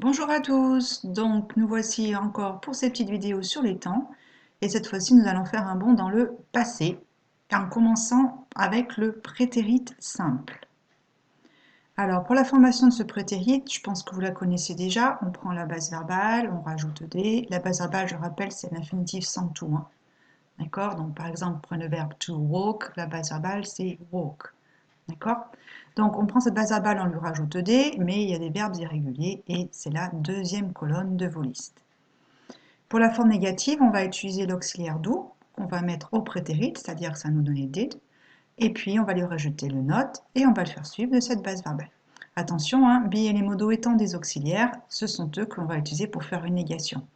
Bonjour à tous, donc nous voici encore pour cette petite vidéo sur les temps et cette fois-ci nous allons faire un bond dans le passé en commençant avec le prétérit simple. Alors pour la formation de ce prétérit, je pense que vous la connaissez déjà, on prend la base verbale, on rajoute des, la base verbale je rappelle c'est l'infinitif sans tout, hein. D'accord? Donc par exemple prenez le verbe to walk, la base verbale c'est walk. D'accord? Donc on prend cette base verbale, on lui rajoute des, mais il y a des verbes irréguliers et c'est la deuxième colonne de vos listes. Pour la forme négative, on va utiliser l'auxiliaire do qu'on va mettre au prétérit, c'est-à-dire que ça nous donne did, et puis on va lui rajouter le not et on va le faire suivre de cette base verbale. Attention, hein, be et les mots do étant des auxiliaires, ce sont eux que l'on va utiliser pour faire une négation.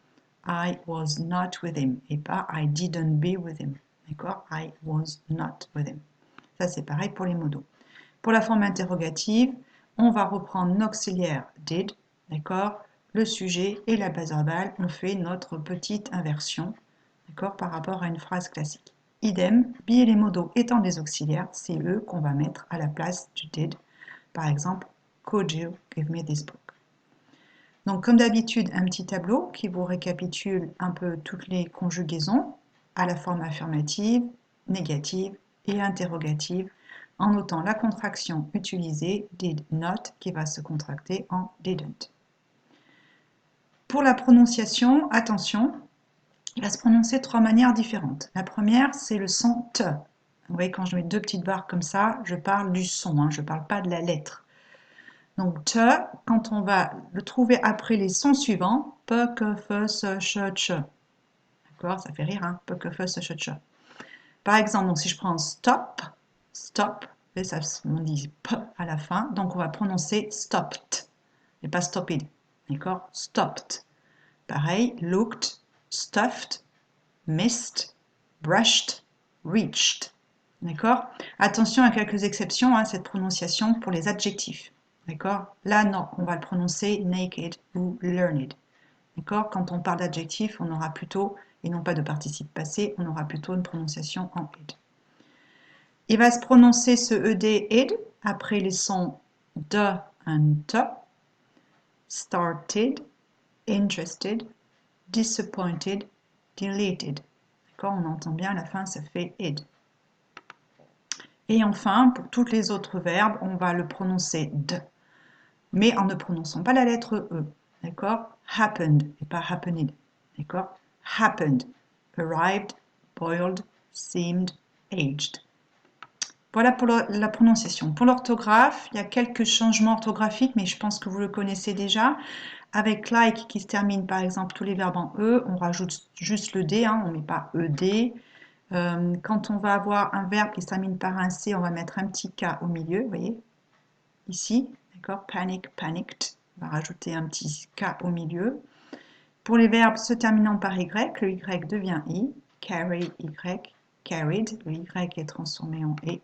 I was not with him et pas I didn't be with him. D'accord? I was not with him. Ça c'est pareil pour les mots do. Pour la forme interrogative, on va reprendre l'auxiliaire did, d'accord, le sujet et la base verbale, on fait notre petite inversion, d'accord, par rapport à une phrase classique. Idem, be et les mots do étant des auxiliaires, c'est eux qu'on va mettre à la place du did. Par exemple, could you give me this book? Donc comme d'habitude, un petit tableau qui vous récapitule un peu toutes les conjugaisons à la forme affirmative, négative et interrogative en notant la contraction utilisée did not qui va se contracter en didn't. Pour la prononciation, attention, il va se prononcer de trois manières différentes. La première, c'est le son T. Vous voyez, quand je mets deux petites barres comme ça, je parle du son, hein, je ne parle pas de la lettre. Donc T, quand on va le trouver après les sons suivants, P, que, F, S, Ch, Ch. D'accord, ça fait rire, hein, P, que, F, S, Ch, Ch. Par exemple, donc si je prends stop, stop, et ça, on dit P à la fin, donc on va prononcer stopped, et pas stopped, d'accord, stopped. Pareil, looked, stuffed, missed, brushed, reached. D'accord? Attention à quelques exceptions à cette prononciation pour les adjectifs. D'accord? Là, non, on va le prononcer naked ou learned. D'accord? Quand on parle d'adjectif, on aura plutôt, et non pas de participe passé, on aura plutôt une prononciation en ed. Il va se prononcer ce ed, ed, après les sons de and te, started, interested, disappointed, deleted. D'accord? On entend bien à la fin, ça fait ed. Et enfin, pour tous les autres verbes, on va le prononcer d, mais en ne prononçant pas la lettre E. D'accord? Happened et pas happened. D'accord? Happened, arrived, boiled, seemed, aged. Voilà pour la prononciation. Pour l'orthographe, il y a quelques changements orthographiques, mais je pense que vous le connaissez déjà. Avec like qui se termine par exemple tous les verbes en E, on rajoute juste le D, hein, on ne met pas ED. Quand on va avoir un verbe qui se termine par un C, on va mettre un petit K au milieu, vous voyez, ici, d'accord, panic, panicked, on va rajouter un petit K au milieu. Pour les verbes se terminant par Y, le Y devient I, carry, Y, carried, le Y est transformé en E.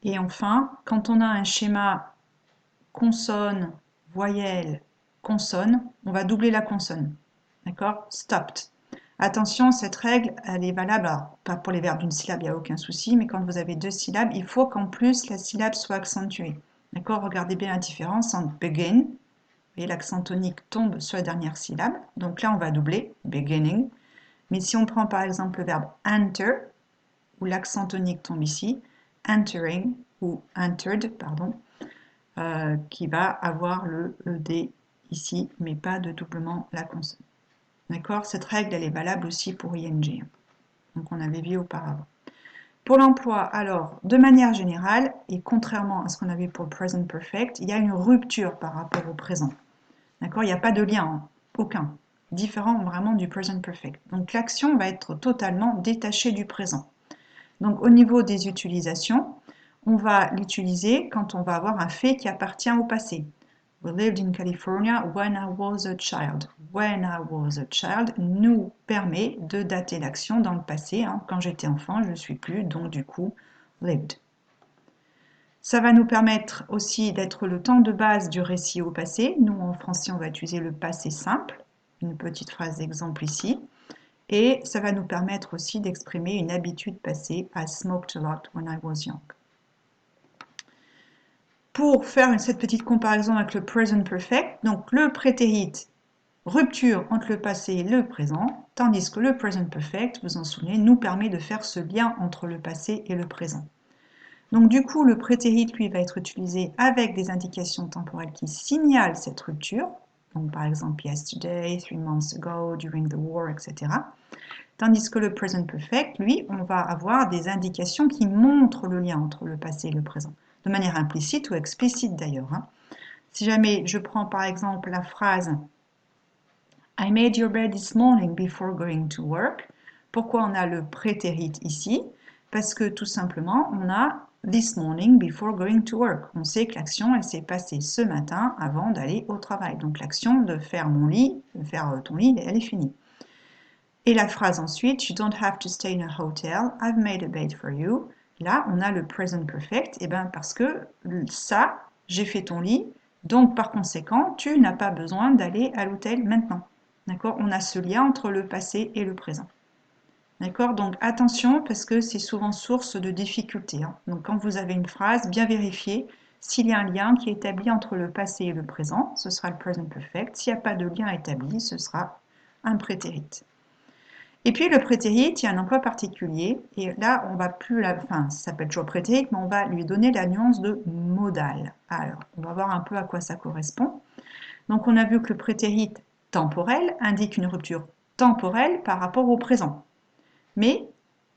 Et enfin, quand on a un schéma consonne, voyelle, consonne, on va doubler la consonne, d'accord, stopped. Attention, cette règle, elle est valable, alors, pas pour les verbes d'une syllabe, il n'y a aucun souci, mais quand vous avez deux syllabes, il faut qu'en plus la syllabe soit accentuée. D'accord? Regardez bien la différence entre begin, et l'accent tonique tombe sur la dernière syllabe, donc là on va doubler, beginning. Mais si on prend par exemple le verbe enter, où l'accent tonique tombe ici, entering, ou entered, pardon, qui va avoir le ED ici, mais pas de doublement la consonne. D'accord? Cette règle, elle est valable aussi pour ing. Donc, on avait vu auparavant. Pour l'emploi, alors, de manière générale, et contrairement à ce qu'on avait pour le present perfect, il y a une rupture par rapport au présent. D'accord? Il n'y a pas de lien, hein, aucun. Différent vraiment du present perfect. Donc, l'action va être totalement détachée du présent. Donc, au niveau des utilisations, on va l'utiliser quand on va avoir un fait qui appartient au passé. We lived in California when I was a child. When I was a child nous permet de dater l'action dans le passé. Hein. Quand j'étais enfant, je ne suis plus, donc du coup, lived. Ça va nous permettre aussi d'être le temps de base du récit au passé. Nous, en français, on va utiliser le passé simple. Une petite phrase d'exemple ici. Et ça va nous permettre aussi d'exprimer une habitude passée. I smoked a lot when I was young. Pour faire cette petite comparaison avec le present perfect, donc le prétérit, rupture entre le passé et le présent, tandis que le present perfect, vous en souvenez, nous permet de faire ce lien entre le passé et le présent. Donc du coup, le prétérit, lui, va être utilisé avec des indications temporelles qui signalent cette rupture. Donc par exemple, yesterday, 3 months ago, during the war, etc. Tandis que le present perfect, lui, on va avoir des indications qui montrent le lien entre le passé et le présent, de manière implicite ou explicite d'ailleurs. Si jamais je prends par exemple la phrase I made your bed this morning before going to work. Pourquoi on a le prétérit ici? Parce que tout simplement, on a this morning before going to work. On sait que l'action, elle s'est passée ce matin avant d'aller au travail. Donc l'action de faire mon lit, de faire ton lit, elle est finie. Et la phrase ensuite, you don't have to stay in a hotel, I've made a bed for you. Là, on a le present perfect, et bien parce que ça, j'ai fait ton lit, donc par conséquent, tu n'as pas besoin d'aller à l'hôtel maintenant. D'accord? On a ce lien entre le passé et le présent. D'accord? Donc attention parce que c'est souvent source de difficultés. Donc quand vous avez une phrase, bien vérifier s'il y a un lien qui est établi entre le passé et le présent, ce sera le present perfect. S'il n'y a pas de lien établi, ce sera un prétérit. Et puis le prétérit, il y a un emploi particulier, et là on va plus enfin ça s'appelle toujours prétérit, mais on va lui donner la nuance de modal. Alors, on va voir un peu à quoi ça correspond. Donc on a vu que le prétérit temporel indique une rupture temporelle par rapport au présent. Mais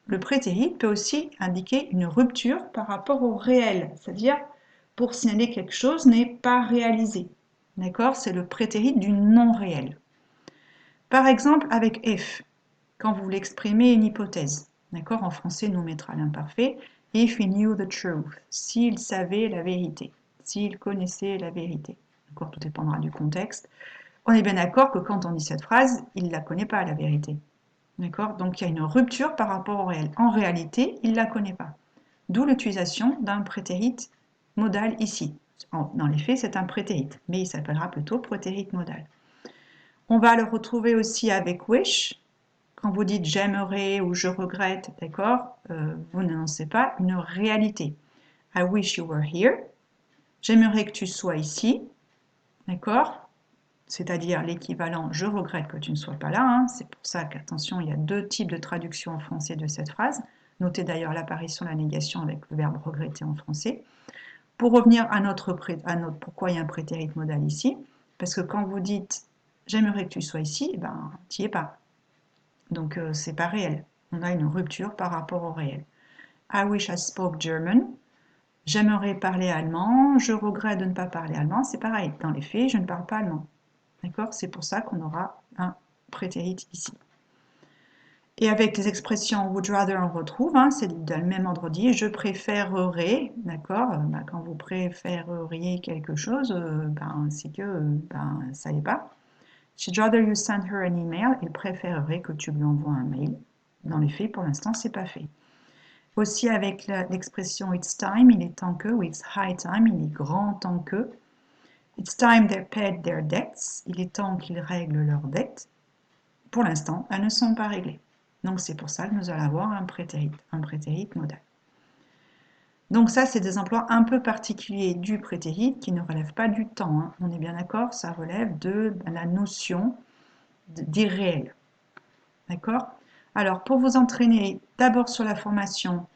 le prétérit peut aussi indiquer une rupture par rapport au réel, c'est-à-dire pour signaler que quelque chose n'est pas réalisé. D'accord? C'est le prétérit du non réel. Par exemple, avec if, quand vous voulez exprimer une hypothèse. D'accord? En français, nous mettra l'imparfait. If he knew the truth, s'il savait la vérité, s'il connaissait la vérité. D'accord? Tout dépendra du contexte. On est bien d'accord que quand on dit cette phrase, il ne la connaît pas, la vérité. D'accord? Donc il y a une rupture par rapport au réel. En réalité, il ne la connaît pas. D'où l'utilisation d'un prétérit modal ici. Dans les faits, c'est un prétérit, mais il s'appellera plutôt prétérit modal. On va le retrouver aussi avec wish. Quand vous dites j'aimerais ou je regrette, d'accord, vous n'annoncez pas une réalité. I wish you were here. J'aimerais que tu sois ici, d'accord? C'est-à-dire l'équivalent je regrette que tu ne sois pas là. C'est pour ça qu'attention, il y a deux types de traduction en français de cette phrase. Notez d'ailleurs l'apparition de la négation avec le verbe regretter en français. Pour revenir à notre pourquoi il y a un prétérit modal ici, parce que quand vous dites j'aimerais que tu sois ici, eh ben, tu n'y es pas. Donc c'est pas réel. On a une rupture par rapport au réel. I wish I spoke German. J'aimerais parler allemand. Je regrette de ne pas parler allemand. C'est pareil. Dans les faits, je ne parle pas allemand. D'accord? C'est pour ça qu'on aura un prétérit ici. Et avec les expressions would rather, on retrouve, c'est dans le même ordre dit, je préférerais, d'accord? Quand vous préféreriez quelque chose, c'est que ça n'est pas. She'd rather you send her an email. Il préférerait que tu lui envoies un mail. Dans les faits, pour l'instant, c'est pas fait. Aussi avec l'expression it's time, il est temps que, ou it's high time, il est grand temps que. It's time they paid their debts. Il est temps qu'ils règlent leurs dettes. Pour l'instant, elles ne sont pas réglées. Donc c'est pour ça que nous allons avoir un prétérit modal. Donc ça, c'est des emplois un peu particuliers du prétérit qui ne relèvent pas du temps. On est bien d'accord, ça relève de la notion d'irréel. D'accord? Alors, pour vous entraîner d'abord sur la formation,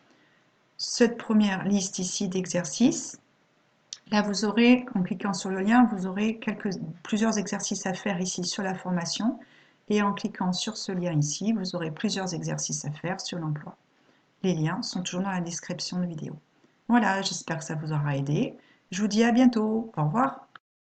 cette première liste ici d'exercices, là vous aurez, en cliquant sur le lien, vous aurez plusieurs exercices à faire ici sur la formation. Et en cliquant sur ce lien ici, vous aurez plusieurs exercices à faire sur l'emploi. Les liens sont toujours dans la description de vidéo. Voilà, j'espère que ça vous aura aidé. Je vous dis à bientôt. Au revoir.